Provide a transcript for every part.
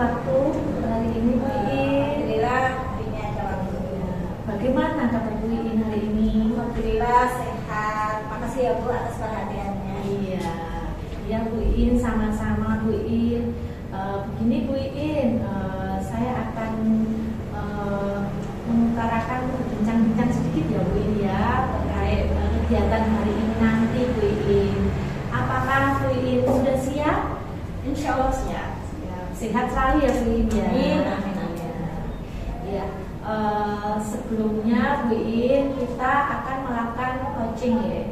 waktu hari ini Bu Iin? Alhamdulillah harinya ada waktu. Bagaimana kabar Bu Iin hari ini? Alhamdulillah sehat. Makasih ya Bu atas perhatiannya. Iya, ya Bu Iin, sama-sama Bu Iin. Begini Bu Iin, saya akan mengutarakan bincang-bincang sedikit ya Bu Iin ya terkait kegiatan hari ini nanti Bu Iin. Apakah Bu Iin sudah siap? Insya Allah siap. Sehat selalu ya Bu Iin ya. Amin, amin. Ya, sebelumnya Bu Iin kita akan melakukan coaching ya.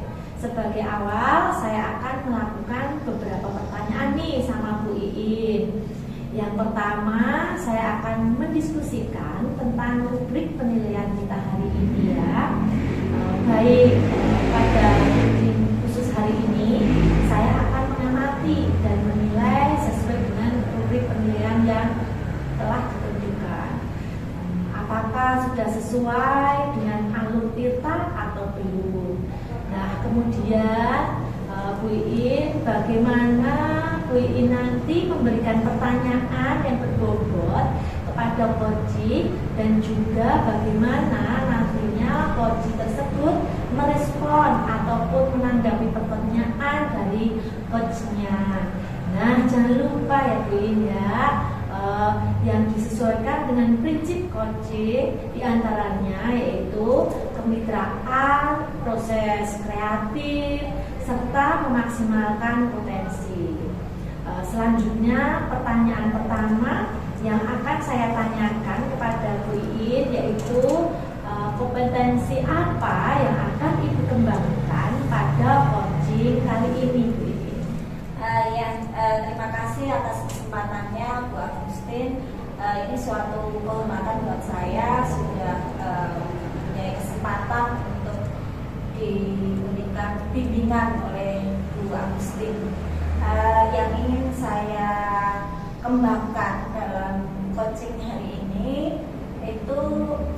Sebagai awal saya akan melakukan beberapa pertanyaan nih sama Bu Iin. Yang pertama saya akan mendiskusikan tentang rubrik penilaian kita hari ini ya. Baik pada coaching khusus hari ini saya akan mengamati dan menilai sesuai dengan rubrik penilaian yang telah ditentukan. Apakah sudah sesuai dengan alur tirta atau belum? Nah, kemudian Bu Iin, bagaimana Bu Iin nanti memberikan pertanyaan yang berbobot kepada coach dan juga bagaimana nantinya coach tersebut merespon ataupun menanggapi pertanyaan dari coachnya. Nah, jangan lupa ya Bu Iin ya, yang disesuaikan dengan prinsip coaching diantaranya yaitu kemitraan, proses kreatif, serta memaksimalkan potensi. Selanjutnya pertanyaan pertama yang akan saya tanyakan kepada Bu Iin yaitu kompetensi apa yang akan Ibu kembangkan pada coaching kali ini Bu Iin? Terima kasih atas kesempatannya Bu Agustin. Ini suatu kehormatan buat saya sudah mempunyai kesempatan untuk diberikan bimbingan oleh Bu Agustin. Yang ingin saya kembangkan dalam coaching hari ini itu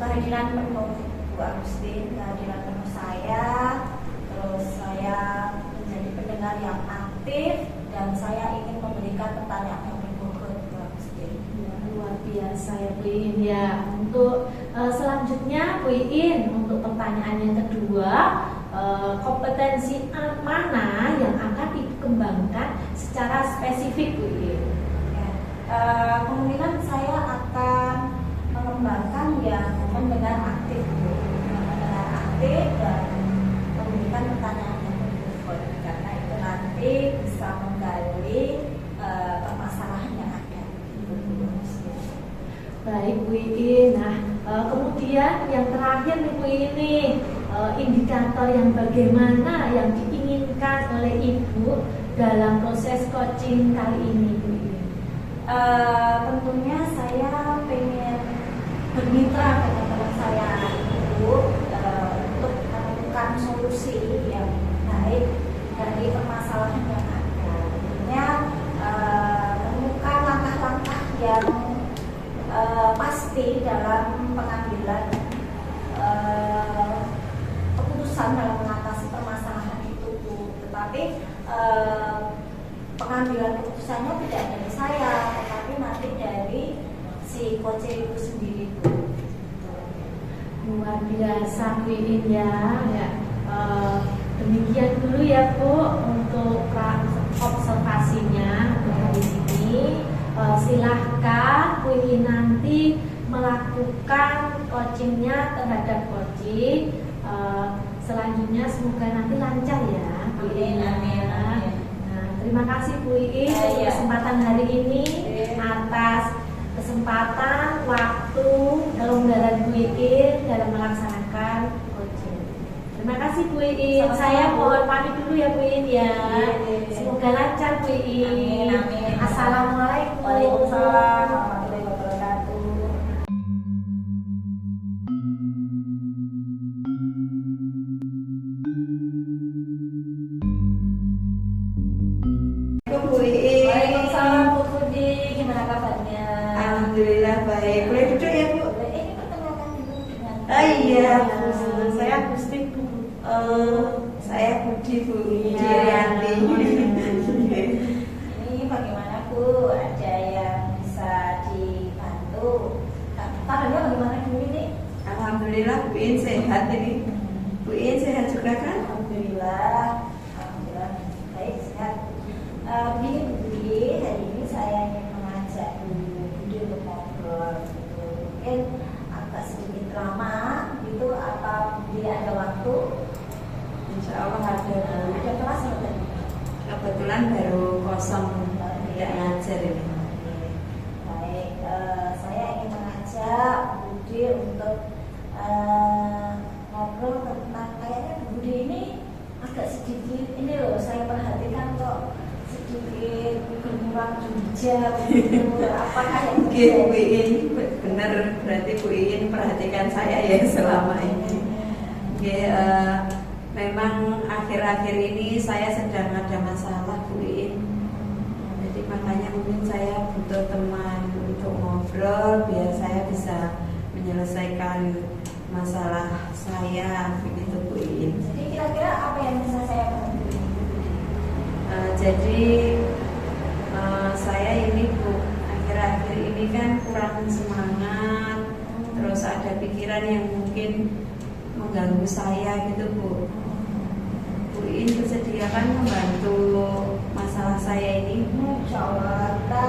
kehadiran penuh Bu Agustin, kehadiran penuh saya, terus saya menjadi pendengar yang aktif dan saya ingin memberikan pertanyaan yang berbobot Bu Agustin. Ya, luar biasa ya Bu Iin ya. Untuk selanjutnya Bu Iin, untuk pertanyaan yang kedua, kompetensi mana yang akan dikembangkan secara spesifik Bu Iin? Kemungkinan saya akan mengembangkan yang mendengar aktif Bu. Mendengar aktif dan memberikan pertanyaan yang berbobot karena itu nanti bisa menggali permasalahan yang ada. Baik Bu Iin. Nah, kemudian yang terakhir nih Bu Iin nih, indikator yang bagaimana yang diinginkan oleh Ibu dalam proses coaching kali ini Bu Iin? Tentunya saya pengen bermitra dengan teman saya Ibu untuk menemukan solusi yang baik dari permasalahan yang ada. Tentunya menemukan langkah-langkah yang pasti dalam pengambilan keputusan dalam mengatasi permasalahan itu Bu. Tetapi pengambilan keputusannya tidak dari saya, tetapi nanti dari si coach itu sendiri Bu. Luar biasa Bu Iin ya. Demikian dulu ya Bu untuk observasinya untuk hari ini. Silahkan Bu Iin nanti melakukan coachingnya terhadap coaching. Selanjutnya semoga nanti lancar ya Bu Iin. Amin. Nah, terima kasih Bu Iin untuk kesempatan hari ini, atas kesempatan, waktu, kelonggaran Bu Iin dalam melaksanakan coaching. Terima kasih Bu Iin. Saya mohon pamit dulu ya Bu Iin ya. Semoga lancar Bu Iin. Amin. Assalamualaikum. Waalaikumsalam warahmatullahi wabarakatuh. Bu Iin. Waalaikumsalam Bu Budi, gimana kabarnya? Alhamdulillah baik. Boleh duduk ya Bu? Ini perkenalkan dulu dengan. Iya Bu. Saya Gusti Bu. Saya Budi Bu. Budi Rianti. Ini bagaimana Bu? Ada yang bisa di Alhamdulillah Bu In sehat ini. Bu In sehat juga kan? Alhamdulillah, alhamdulillah baik sehat. Begini Bu Budi, hari ini saya ingin mengajak Bu Budi untuk ngobrol gitu. Mungkin agak sedikit lama gitu, apa Bu Budi ada waktu? Insya Allah ada. Ada kelas nggak? Kebetulan baru kosong tidak ngajar ini. Baik, saya ingin mengajak Bu Budi untuk ngobrol tentang, kayaknya Bu Budi ini agak sedikit ini loh, saya perhatikan kok sedikit berkurang hijab gitu. Apakah yang Oke, Bu In benar, berarti Bu In perhatikan saya ya selama ini. Oke, memang akhir-akhir ini saya sedang ada masalah Bu In. Jadi makanya mungkin saya butuh teman untuk ngobrol biar saya bisa menyelesaikan masalah saya begitu Bu In. Jadi kira-kira apa yang bisa saya bantu? Jadi saya ini Bu, akhir-akhir ini kan kurang semangat, terus ada pikiran yang mungkin mengganggu saya gitu Bu. Bu In bersedia kan membantu masalah saya ini? Insya Allah kita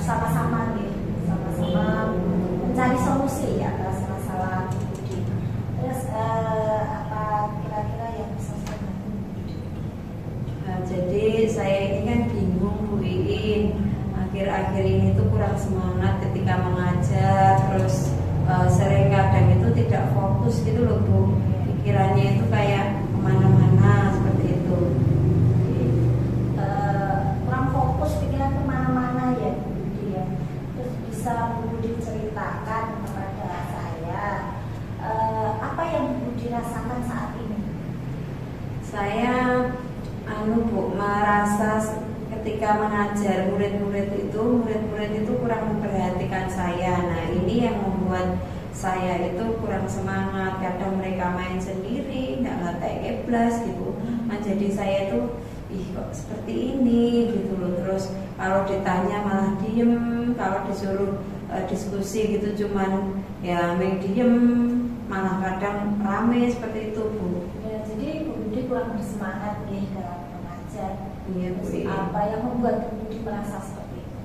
bersama-sama nih, sama-sama mencari solusi ya atas masalah Bu Budi. Terus apa kira-kira yang bisa saya bantu? Jadi saya ini kan bingung Bu In, akhir-akhir ini tuh kurang semangat ketika mengajar, terus sering kadang itu tidak fokus gitu loh Bu, pikirannya itu kayak kemana-mana seperti itu. Kurang fokus pikiran kemana-mana ya Bu Budi ya. Terus bisa Bu Budi ceritakan kepada saya apa yang Bu Budi rasakan saat ini? Saya Bu, merasa ketika mengajar murid-murid itu kurang memperhatikan saya. Nah, ini yang membuat saya itu kurang semangat. Kadang mereka main sendiri, nggak ngatain keblas gitu. Nah, jadi saya itu kok seperti ini gitu loh. Terus kalau ditanya malah diem, kalau disuruh diskusi gitu cuman ya main diem, malah kadang rame seperti itu Bu. Ya, jadi Bu Budi kurang bersemangat nih dalam mengajar. Iya Bu. Apa yang membuat Bu Budi merasa seperti itu?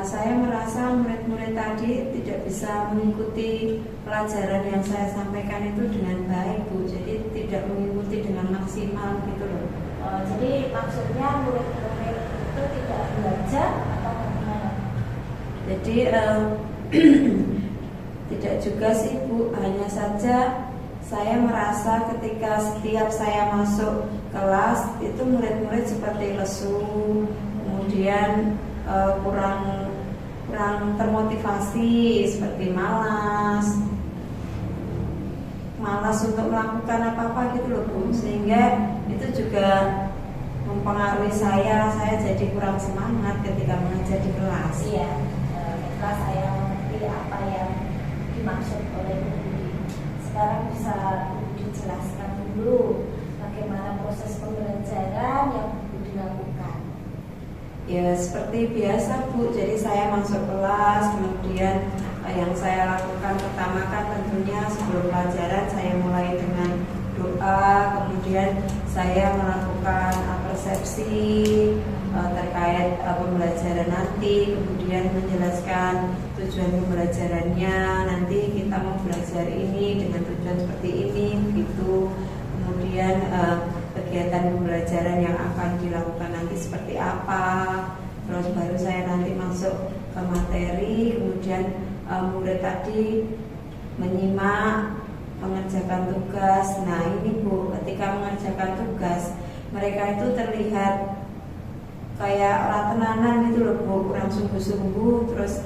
Saya merasa murid-murid tadi tidak bisa mengikuti pelajaran yang saya sampaikan itu dengan baik Bu. Jadi tidak mengikuti dengan maksimal gitu loh. Jadi maksudnya murid-murid itu tidak belajar atau bagaimana? Jadi tidak juga sih Bu, hanya saja saya merasa ketika setiap saya masuk kelas itu murid-murid seperti lesu, kemudian kurang termotivasi, seperti malas untuk melakukan apa-apa gitu loh Bu, sehingga itu juga mempengaruhi saya jadi kurang semangat ketika mengajar di kelas. Iya, ketika saya mengerti apa yang dimaksud oleh Bu Budi. Sekarang bisa Bu Budi jelaskan dulu bagaimana proses pembelajaran yang Bu Budi lakukan. Ya seperti biasa Bu, jadi saya masuk kelas, kemudian yang saya lakukan pertama kan tentunya sebelum pelajaran saya mulai dengan doa, kemudian saya melakukan persepsi terkait pembelajaran nanti, kemudian menjelaskan tujuan pembelajarannya, nanti kita mau belajar ini dengan tujuan seperti ini, begitu. Kemudian kegiatan pembelajaran yang akan dilakukan nanti seperti apa, terus baru saya nanti masuk ke materi, kemudian murid tadi menyimak, mengerjakan tugas. Nah ini Bu, ketika mengerjakan tugas mereka itu terlihat kayak tenanan gitu loh Bu, kurang sungguh-sungguh, terus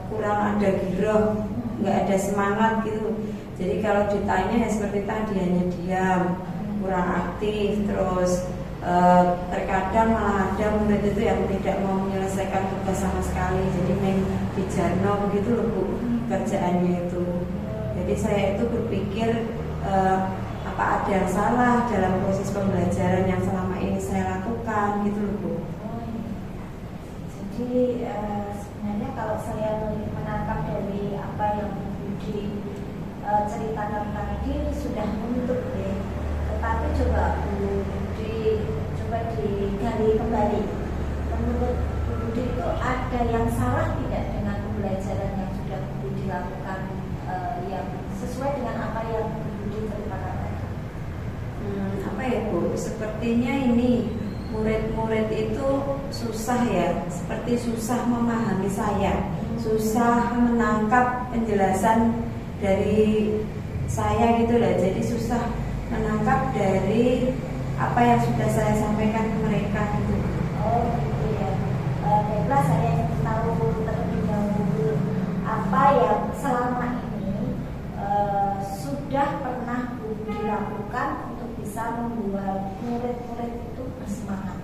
kurang ada giroh, nggak ada semangat gitu. Jadi kalau ditanya ya seperti tadi, hanya diam, kurang aktif, terus terkadang malah ada murid itu yang tidak mau menyelesaikan tugas sama sekali, jadi main dijarno begitu loh Bu kerjaannya itu. Jadi saya itu berpikir apa ada yang salah dalam proses pembelajaran yang selama ini saya lakukan gitu loh Bu. Jadi sebenarnya kalau saya menangkap dari apa yang Bu Budi ceritakan tadi sudah menutup ya. Tetapi coba coba digali kembali. Menurut Bu Budi itu ada yang salah tidak dengan pembelajaran yang sudah Bu Budi lakukan, yang sesuai dengan apa yang Bu Budi ceritakan tadi? Apa ya Bu? Sepertinya ini murid-murid itu susah ya, seperti susah memahami saya, susah menangkap penjelasan dari saya gitu lah. Jadi susah menangkap dari apa yang sudah saya sampaikan ke mereka gitu. Oh gitu ya. Baiklah, saya ingin tahu terlebih dahulu apa yang selama ini sudah pernah Bu dilakukan untuk bisa membuat murid-murid itu bersemangat.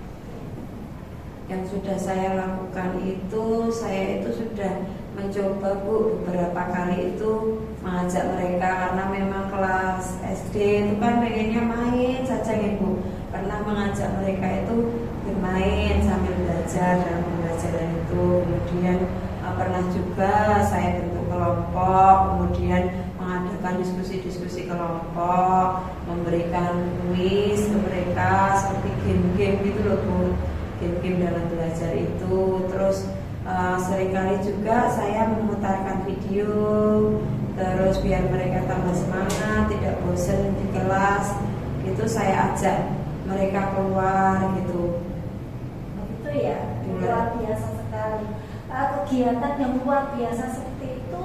Yang sudah saya lakukan itu, saya itu sudah mencoba Bu beberapa kali itu mengajak mereka, karena memang kelas SD itu kan pengennya main saja ya Bu. Pernah mengajak mereka itu bermain sambil belajar dalam pembelajaran itu. Kemudian pernah juga saya bentuk kelompok, kemudian mengadakan diskusi-diskusi kelompok, memberikan kuis ke mereka seperti game-game gitu loh Bu, game-game dalam belajar itu. Terus seringkali juga saya memutarkan video, terus biar mereka tambah semangat, tidak bosan di kelas gitu, saya ajak mereka keluar gitu. Begitu ya, luar biasa sekali. Kegiatan yang luar biasa seperti itu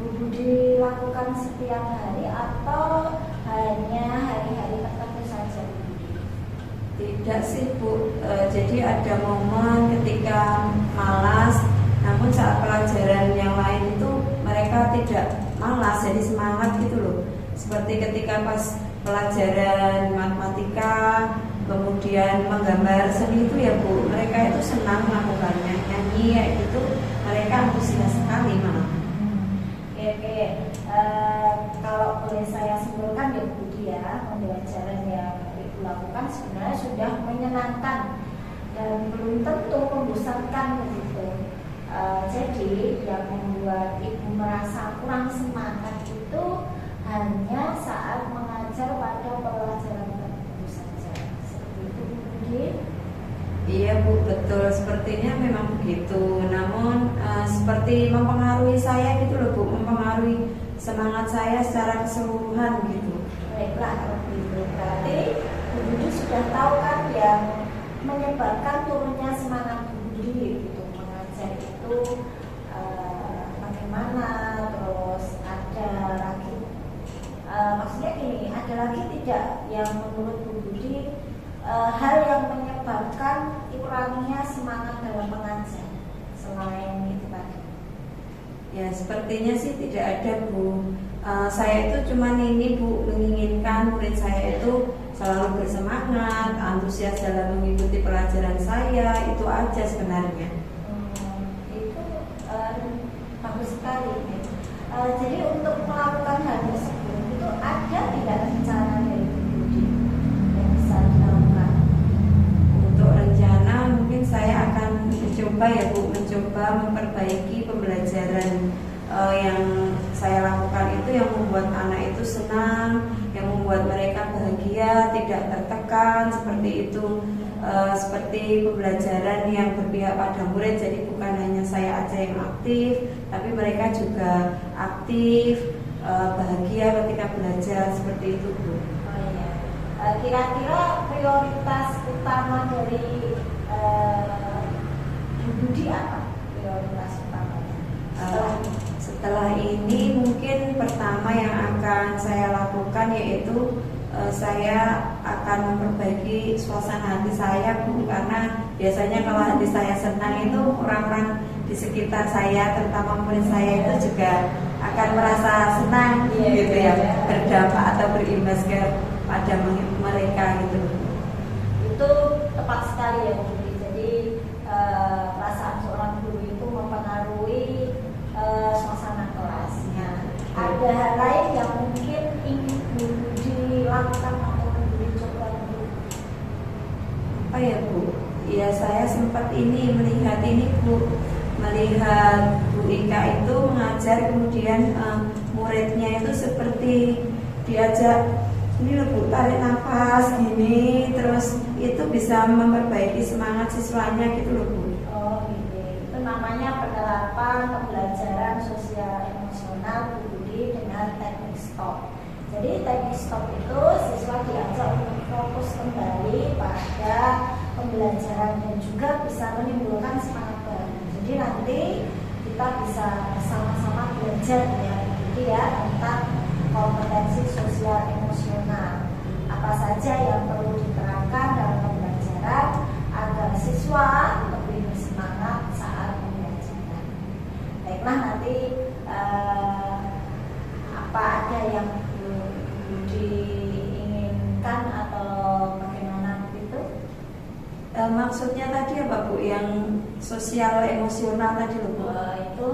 Bu Budi lakukan setiap hari atau hanya hari-hari tertentu saja Bu Budi? Tidak sih Bu, jadi ada momen ketika malas, namun saat pelajaran yang lain itu mereka tidak malas, jadi semangat gitu loh. Seperti ketika pas pelajaran matematika, kemudian menggambar seni itu ya Bu, mereka itu senang melakukannya, nyanyi kayak gitu, mereka antusias sekali malah. Oke. Kalau boleh saya simpulkan ya Bu Budi ya, pembelajaran yang Ibu lakukan sebenarnya sudah menyenangkan dan belum tentu membosankan begitu. Jadi yang membuat Ibu merasa kurang semangat itu hanya saat mengajar pada pelajaran tertentu saja. Seperti itu Bu Budi. Iya Bu, betul, sepertinya memang begitu. Namun seperti mempengaruhi saya gitu loh Bu, mempengaruhi semangat saya secara keseluruhan gitu. Baiklah kalau begitu, berarti Bu Budi sudah tahu kan yang menyebabkan turunnya semangat Bu Budi gitu mengajar itu bagaimana, terus ada lagi maksudnya gini, ada lagi tidak yang menurut Bu Budi hal yang menyebabkan kurangnya semangat dalam mengajar selain itu tadi? Ya sepertinya sih tidak ada Bu. Saya itu cuman ini Bu, menginginkan murid saya itu selalu bersemangat, antusias dalam mengikuti pelajaran saya, itu aja sebenarnya. Itu bagus sekali. Jadi untuk melakukan hal tersebut itu ada tidak rencana dari Bu Budi yang bisa dilakukan? Untuk rencana mungkin saya akan mencoba ya Bu, mencoba memperbaiki pembelajaran yang saya lakukan itu, yang membuat anak itu senang, yang membuat mereka bahagia, tidak tertekan seperti itu. Seperti pembelajaran yang berpihak pada murid, jadi bukan hanya saya aja yang aktif, tapi mereka juga aktif, bahagia ketika belajar, seperti itu Bu. Oh iya. Kira-kira prioritas utama dari Bu Budi apa? Prioritas utamanya setelah ini mungkin pertama yang akan saya lakukan yaitu saya akan memperbaiki suasana hati saya Bu, karena biasanya kalau hati saya senang itu orang-orang di sekitar saya, terutama murid saya itu juga akan merasa senang gitu ya, berdampak atau berimbas pada mereka gitu. Itu tepat sekali ya Bu Budi. Jadi perasaan seorang guru itu mempengaruhi suasana kelasnya. Ada hal lain yang mungkin ingin Bu Budi lakukan atau Bu Budi coba untuk apa ya Bu? Ya saya sempat ini melihat ini Bu, melihat Bu Ika itu mengajar, kemudian muridnya itu seperti diajak, ini loh Bu, tarik nafas gini, terus itu bisa memperbaiki semangat siswanya gitu loh Bu. Oh gitu. Itu namanya penerapan pembelajaran sosial emosional Bu Budi dengan teknik stop. Jadi teknik stop itu siswa diajak untuk fokus kembali pada pembelajaran dan juga bisa menimbulkan semangat baru. Jadi nanti kita bisa bersama-sama belajar ya, jadi ya tentang kompetensi sosial emosional. Apa saja yang perlu diterapkan dalam pembelajaran agar siswa lebih bersemangat saat pembelajaran. Baiklah, nanti apa ada yang diinginkan atau bagaimana begitu? Maksudnya tadi apa Bu, yang sosial emosional tadi loh Bu? Itu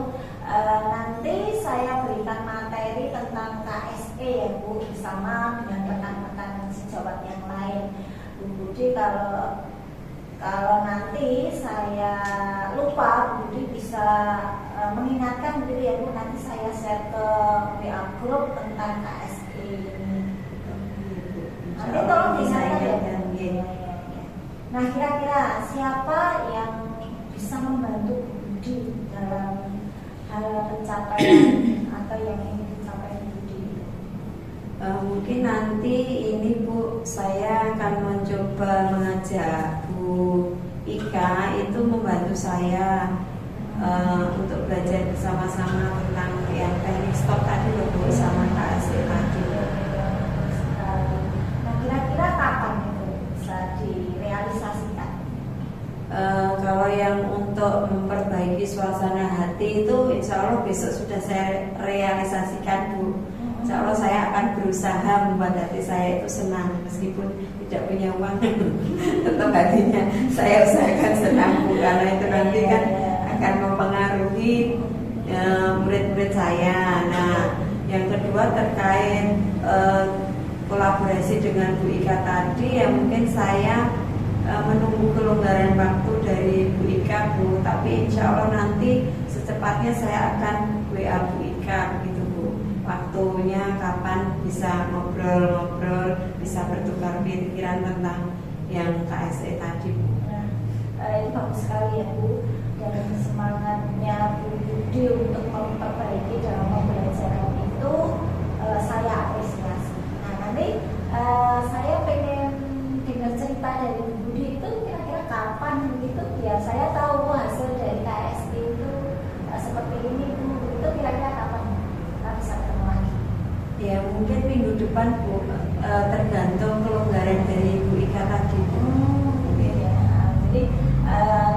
nanti saya berikan materi tentang KSE ya Bu, bersama dengan rekan-rekan sejawat yang lain. Bu Budi, kalau nanti saya lupa, Bu Budi bisa mengingatkan begitu ya Bu, nanti saya share ke WA grup tentang KSE ini. Nanti tolong diingatkan ya. Nah, kira-kira siapa yang bisa membantu Bu Budi dalam hal pencapaian atau yang ingin dicapai Bu Budi? Mungkin nanti ini Bu, saya akan mencoba mengajak Bu Ika itu membantu saya untuk belajar bersama-sama tentang yang teknik stop tadi loh Bu, sama KSE tadi. Nah, kira-kira kapan itu bisa direalisasikan? Kalau yang untuk memperbaiki suasana hati itu insya Allah besok sudah saya realisasikan Bu. Insya Allah saya akan berusaha membuat hati saya itu senang, meskipun tidak punya uang tetap hatinya saya usahakan senang Bu, karena itu nanti kan akan mempengaruhi murid-murid saya. Nah, yang kedua terkait kolaborasi dengan Bu Ika tadi, ya mungkin saya menunggu kelonggaran waktu dari Bu Ika Bu, tapi insya Allah nanti secepatnya saya akan WA Bu Ika begitu Bu, waktunya kapan bisa ngobrol-ngobrol, bisa bertukar pikiran tentang yang KSE tadi Bu. Nah, ini bagus sekali ya Bu, dan semangatnya Bu Budi untuk memperbaiki dalam pembelajaran itu saya apresiasi. Nah, nanti saya pengen dengar cerita dari Bu Budi itu kira-kira kapan begitu, biar saya tahu hasil dari KSE itu seperti ini Bu, itu kira-kira kapan kita bisa ketemu lagi? Ya mungkin minggu depan Bu, tergantung kelonggaran dari Bu Ika tadi Bu. Ya. Jadi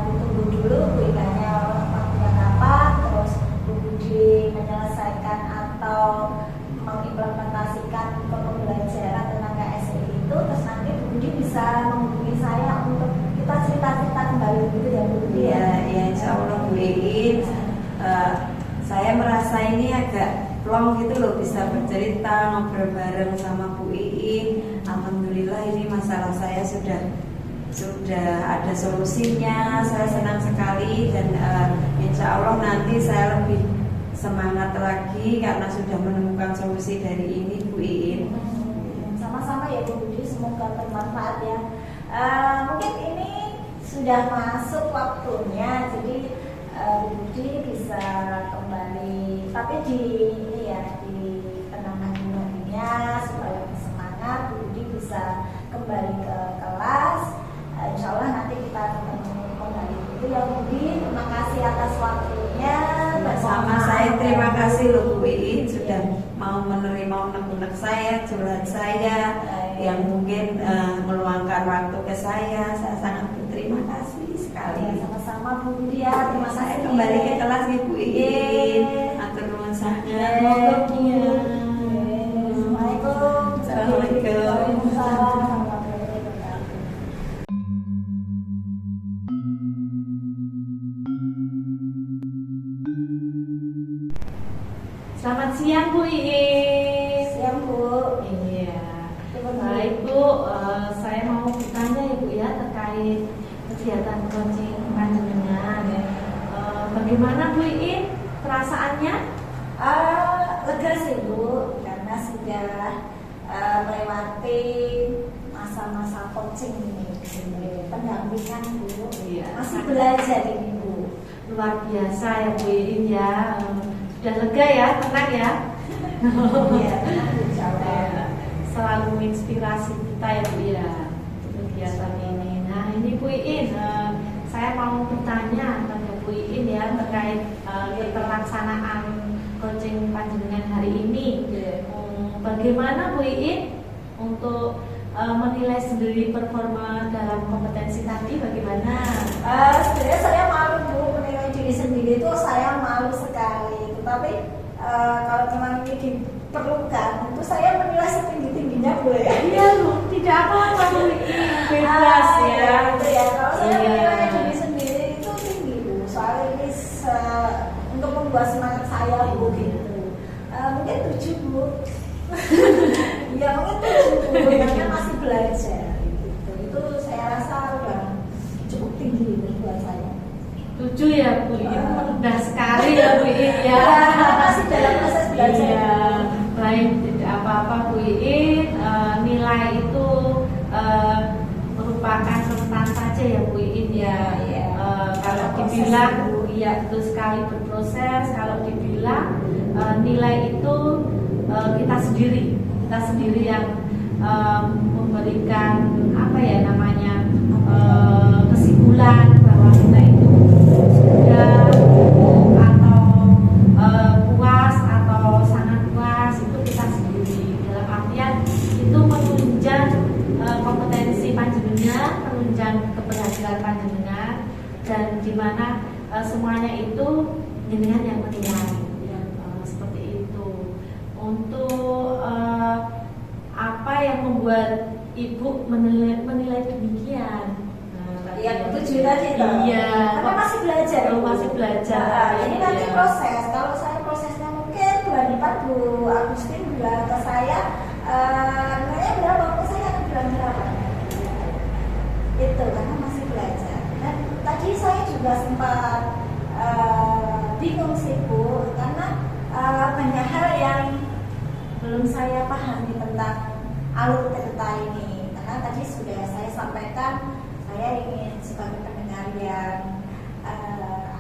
ditunggu dulu Bu Ikanya waktunya kapan, terus Bu Budi menyelesaikan atau mengimplementasikan pembelajaran tentang KSE itu, terus nanti Bu Budi bisa menghubungi saya untuk kita cerita-cerita kembali gitu ya Bu Budi ya. Ya insya Allah Bu Iin, saya merasa ini agak plong gitu loh, bisa bercerita, ngobrol bareng sama Bu Iin. Alhamdulillah ini masalah saya sudah ada solusinya. Saya senang sekali dan insya Allah nanti saya lebih semangat lagi karena sudah menemukan solusi dari ini Bu Iin. Sama-sama ya Bu Budi, semoga bermanfaat ya. Mungkin ini sudah masuk waktunya, jadi Bu Budi bisa kembali, tapi di tenangkan hatinya supaya bersemangat. Bu Budi bisa kembali ke kelas. Insya Allah nanti kita ketemu kembali itu ya Bu Budi. Terima kasih atas waktunya. Sama saya terima kasih loh Bu Iin sudah mau menerima unek-unek saya, curhat saya, yang mungkin meluangkan waktu ke saya. Saya sangat berterima kasih sekali. Ya, sama-sama Bu Budi ya. Terima kasih. Saya kembali ke kelas Ibu Iin. Atur nuwun sangat. Assalamualaikum. Assalamualaikum. Selamat siang Bu Iin. Siang Bu. Iya. Baik Bu, saya mau bertanya ya Bu ya terkait kegiatan coaching panjenengan. Bagaimana Bu Iin perasaannya? Lega sih Bu, karena sudah melewati masa-masa coaching ini, pendampingan Bu. Iya. Masih belajar ini Bu. Luar biasa ya Bu Iin ya. Sudah lega ya, tenang ya. Iya, tenang Bu, jawab. Selalu menginspirasi kita ya Bu ya untuk kegiatan ini. Nah ini Bu Iin, saya mau bertanya kepada Bu Iin ya terkait keterlaksanaan coaching panjenengan hari ini. Bagaimana Bu Iin untuk menilai sendiri performa dalam kompetensi tadi bagaimana? Sebenarnya saya malu Bu, menilai diri sendiri itu saya malu sekali. Tapi kalau memang ini diperlukan, itu saya menilai setinggi-tingginya boleh ya? Iya Bu, tidak apa-apa Bu Iin, bebas ya. Gitu ya. Kalau saya Iya. menilai diri sendiri itu tinggi Bu, soalnya ini untuk membuat semangat saya Bu gitu. Mungkin 7 Bu. Ya mungkin 7 Bu, karena masih belajar gitu. Itu saya rasa udah cukup tinggi buat saya. 7 ya Bu Iin, mudah sekali ya Bu Iin ya. Masih dalam proses belajar. Iya, baik, tidak apa-apa Bu Iin. Nilai itu merupakan catatan saja ya Bu Iin ya. Iya. Kalau dibilang, iya betul sekali berproses. Kalau dibilang nilai itu kita sendiri yang memberikan apa ya namanya kesimpulan bahwa kita itu sudah atau puas atau sangat puas, itu kita sendiri. Dalam artian itu menunjang kompetensi panjenengan, menunjang keberhasilan panjenengan, dan dimana semuanya itu jenengan yang menilai. Seperti itu. Untuk apa yang membuat Ibu menilai demikian? Iya, betul tadi toh. Iya. Karena masih belajar. Masih belajar. Nah, ini nanti Iya. proses. Kalau saya prosesnya mungkin bulan depan Bu Agustin bilang ke saya, nilainya berapa? Kok saya akan bilang berapa? Itu karena masih belajar. Dan tadi saya juga sempat bingung sih Bu, karena banyak hal yang belum saya pahami tentang alur cerita ini. Karena tadi sudah saya sampaikan, saya ingin sebagai pendengar yang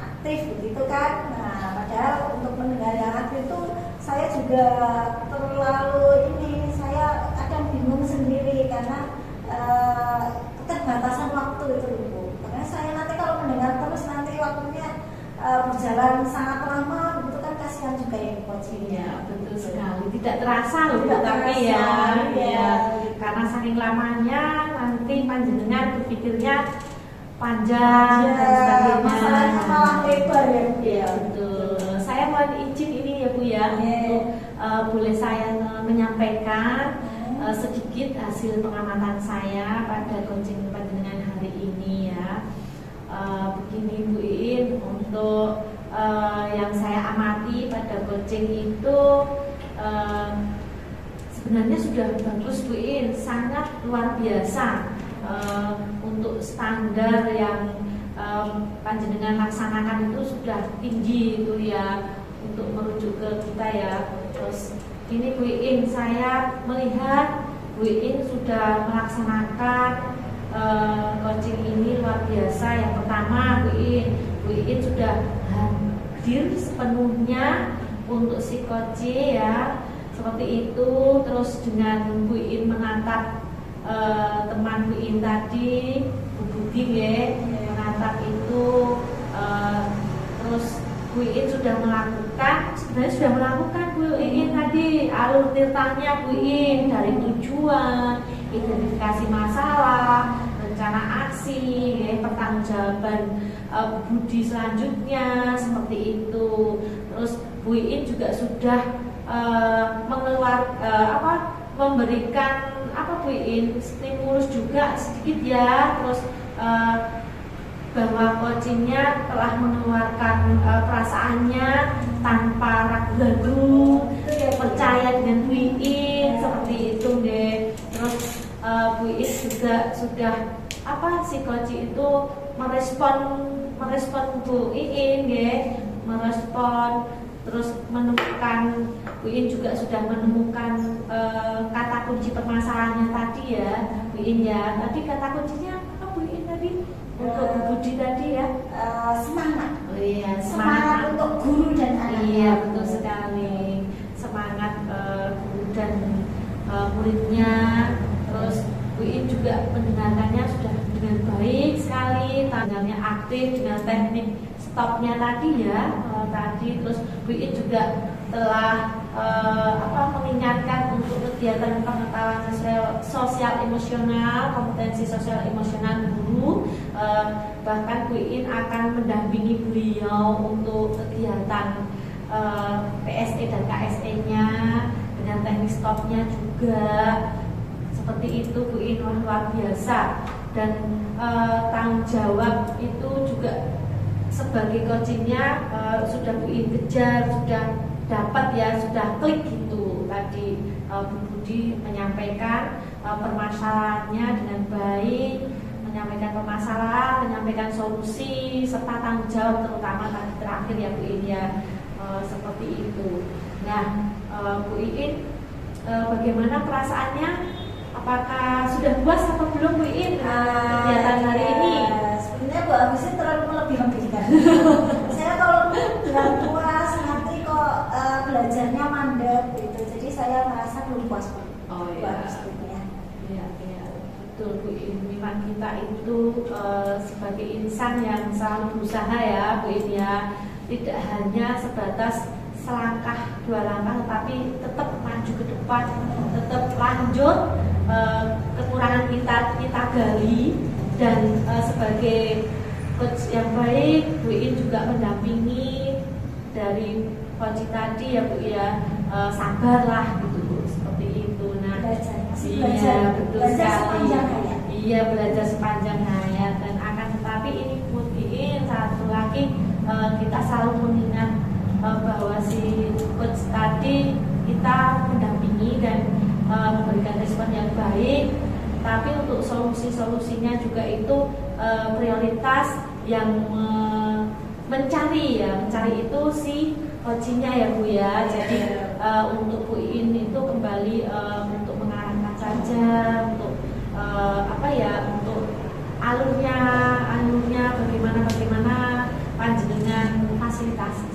aktif begitu kan. Nah, padahal untuk pendengar yang aktif itu saya juga terlalu saya kadang bingung sendiri karena keterbatasan waktu itu Bu. Karena saya nanti kalau mendengar terus nanti waktunya berjalan sangat lama, itu kan kasihan juga yang coaching. Ya, betul sekali. Tidak terasa loh, Tidak tapi terasa, ya, ya. karena saking lamanya nanti panjenengan berpikirnya panjang dan sebagainya. Masalahnya malah lebar ya Bu. Ya, betul. Saya mohon izin ini ya Bu ya, untuk boleh saya menyampaikan sedikit hasil pengamatan saya pada coaching panjenengan hari ini ya. Begini Bu Iin, untuk yang saya amati pada coaching itu sebenarnya sudah bagus Bu Iin, sangat luar biasa. Untuk standar yang panjenengan laksanakan itu sudah tinggi itu ya, untuk merujuk ke kita ya. Terus ini Bu Iin, saya melihat Bu Iin sudah melaksanakan coaching ini luar biasa. Yang pertama Bu Iin sudah hadir sepenuhnya untuk si coaching ya, seperti itu. Terus dengan Bu Iin menatap teman Bu Iin tadi, Bu Budi ya, menatap itu, terus Bu Iin sudah melakukan, sebenarnya sudah melakukan Bu Iin tadi alur tirtanya Bu Iin, dari tujuan, identifikasi masalah, rencana aksi, ya, pertanggungjawaban budi selanjutnya, seperti itu. Terus Bu Iin juga sudah memberikan Bu Iin stimulus juga sedikit ya. Terus bahwa coachingnya telah mengeluarkan perasaannya tanpa ragu-ragu, percaya dengan Bu Iin, seperti itu deh. Terus Bu Iin juga sudah si coaching itu merespon Bu Iin deh, respon, terus menemukan, Bu In juga sudah menemukan kata kunci permasalahannya tadi ya, Bu In ya. Tadi kata kuncinya apa Bu In tadi? Untuk Bu Budi tadi ya? Semangat. Oh iya, Semangat untuk guru dan anak. Iya, betul sekali. Semangat guru dan muridnya. Terus Bu In juga mendengarkannya sudah dengan baik sekali, tangannya aktif dengan teknik stopnya tadi ya, tadi. Terus Bu In juga telah mengingatkan untuk kegiatan pengetahuan sosial emosional, kompetensi sosial emosional guru. Bahkan Bu In akan mendampingi beliau untuk kegiatan PSE dan KSE-nya dengan teknik stopnya juga. Seperti itu Bu In, luar biasa. Dan tanggung jawab itu juga sebagai coachingnya sudah Bu In kejar, sudah dapat ya, sudah klik gitu. Tadi Bu Budi menyampaikan permasalahannya dengan baik, menyampaikan permasalahan, menyampaikan solusi, serta tanggung jawab, terutama tadi terakhir ya Bu In ya, seperti itu. Nah Bu In, bagaimana perasaannya? Apakah sudah puas atau belum Bu In kegiatan hari ini? Sebenarnya Bu Agus ini terlalu melebih-lebihkan. Saya kalau bilang puas nanti kok belajarnya mandek gitu. Jadi saya merasa belum puas Bu. Oh Bu iya. Agus gitu ya. Iya, betul Bu In. Memang kita itu sebagai insan yang selalu berusaha ya Bu In ya. Tidak hanya sebatas selangkah dua langkah, tetapi tetap maju ke depan, tetap lanjut. Kekurangan kita gali, dan sebagai coach yang baik Bu In juga mendampingi dari coach tadi ya Bu ya, sabarlah gitu Bu, seperti itu. Nah iya betul sekali, iya belajar sepanjang hayat. Dan akan tetapi ini Bu In, satu lagi kita selalu mengingat bahwa si coach tadi kita mendampingi dan memberikan respon yang baik, tapi untuk solusi-solusinya juga itu prioritas yang mencari itu si coachingnya ya Bu ya. Jadi untuk Bu In itu kembali untuk mengarahkan saja, untuk untuk alurnya bagaimana panjenengan fasilitasi.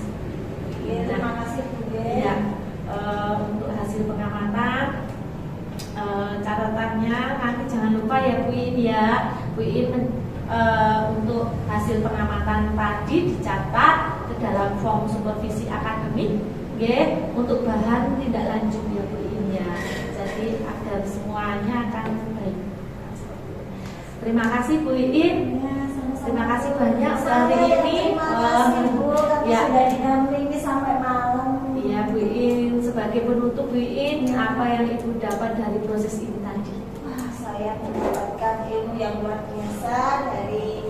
Terima kasih Bu. Ya, untuk hasil pengamatan, catatannya nanti jangan lupa ya Bu In ya. Bu In untuk hasil pengamatan tadi dicatat ke dalam form supervisi akademik, untuk bahan tindak lanjut ya Bu In ya. Jadi agar semuanya akan baik. Terima kasih Bu In. Terima kasih banyak hari ini. Terima kasih Bu, ya. Sudah didampingi sampai malam. Iya Bu In, sebagai penutup Bu In, apa yang Ibu dapat dari proses ini tadi? Wah, saya mendapatkan ilmu yang luar biasa dari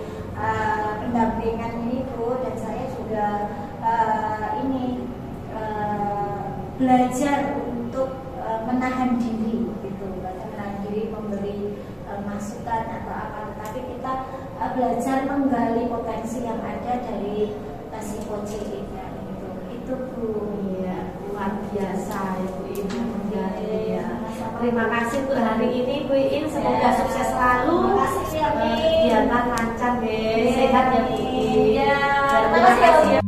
pendampingan ini Bu, dan saya juga belajar untuk menahan diri gitu, menahan diri memberi masukan atau apa, tetapi kita belajar menggali potensi yang ada dari si coaching itu Bu. Iya, luar biasa ya Bu In menggali ya. Terima kasih untuk hari ini Bu In, semoga sukses selalu. Terima kasih ya Bu. Kegiatan lancar deh, sehat ya Bu In. Iya, Terima kasih ya.